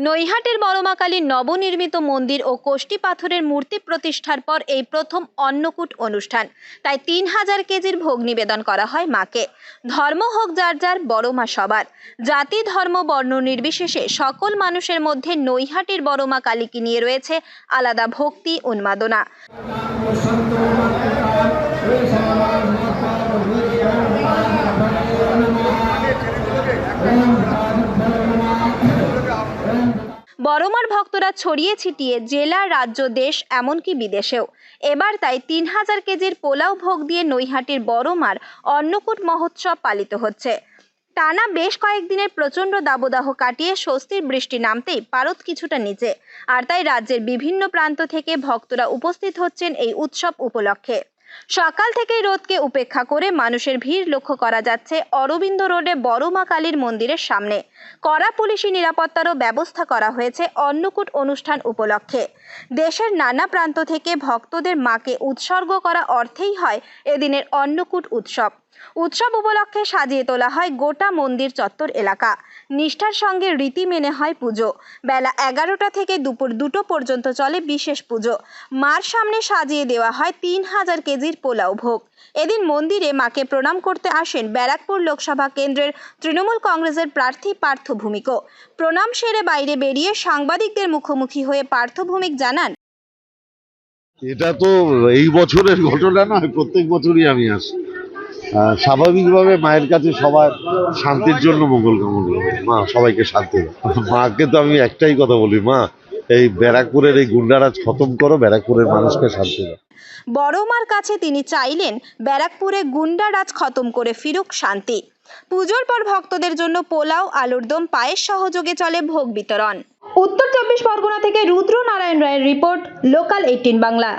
নৈহাটির বড়মা কালীর নবনির্মিত মন্দির ও কোষ্ঠী পাথরের মূর্তি প্রতিষ্ঠার পর এই প্রথম অন্নকূট অনুষ্ঠান। তাই ৩,০০০ কেজির ভোগ নিবেদন করা হয় মাকে। ধর্ম হোক যার যার, বড়মা সবার। জাতি ধর্ম বর্ণ নির্বিশেষে সকল মানুষের মধ্যে নৈহাটির বড়মা কালীকে নিয়ে রয়েছে আলাদা ভক্তি উন্মাদনা। বড়মার ভক্তরা ছড়িয়ে ছিটিয়ে জেলা, রাজ্য, দেশ, এমনকি বিদেশেও। এবার তাই ৩,০০০ কেজির পোলাও ভোগ দিয়ে নৈহাটির বড়মার অন্নকূট মহোৎসব পালিত হচ্ছে। টানা বেশ কয়েকদিনের প্রচণ্ড দাবদাহ কাটিয়ে স্বস্তির বৃষ্টি নামতেই পারদ কিছুটা নিচে। আর তাই রাজ্যের বিভিন্ন প্রান্ত থেকে ভক্তরা উপস্থিত হচ্ছেন এই উৎসব উপলক্ষে। সকাল থেকেই রোদকে উপেক্ষা করে মানুষের ভিড় লক্ষ্য করা যাচ্ছে অরবিন্দ রোডে বড়মা কালীর মন্দিরের সামনে। কড়া পুলিশি নিরাপত্তারও ব্যবস্থা করা হয়েছে অন্নকূট অনুষ্ঠান উপলক্ষে। দেশের নানা প্রান্ত থেকে ভক্তদের মাকে উৎসর্গ করা অর্থেই হয় এদিনের অন্নকূট উৎসব। উৎসব উপলক্ষে সাজিয়ে তোলা হয় গোটা মন্দির চত্বর এলাকা। নিষ্ঠার সঙ্গে রীতি মেনে হয় পুজো। বেলা 11টা থেকে দুপুর 2টো পর্যন্ত চলে বিশেষ পুজো। মার সামনে সাজিয়ে দেওয়া হয় ৩,০০০ কেজির পোলাও ভোগ। এদিন মন্দিরে মাকে প্রণাম করতে আসেন ব্যারাকপুর লোকসভা কেন্দ্রের তৃণমূল কংগ্রেসের প্রার্থী পার্থ ভৌমিকও। প্রণাম সেরে বাইরে বেরিয়ে সাংবাদিকদের মুখোমুখি হয়ে পার্থ ভৌমিক জানান, এটা তো এই বছরের ঘটনা নয়, প্রত্যেক বছরই আমি আসি। স্বাভাবিকভাবে মায়ের কাছে সবার শান্তির জন্য মঙ্গল কামনা করি। মা সবাইকে শান্তি দাও। মাকে তো আমি একটাই কথা বলি, মা এই ব্যারাকপুরের এই গুন্ডারাজ খতম করো, ব্যারাকপুরের মানুষকে শান্তি দাও। বড়মার কাছে তিনি চাইলেন ব্যারাকপুরে গুন্ডারাজ খতম করে ফিরুক শান্তি। পুজোর পর ভক্তদের জন্য পোলাও, আলুর দম, পায়েস সহযোগে চলে ভোগ বিতরণ। উত্তর 24 পরগনা থেকে রুদ্র নারায়ণ রায়ের রিপোর্ট, লোকাল 18 বাংলা।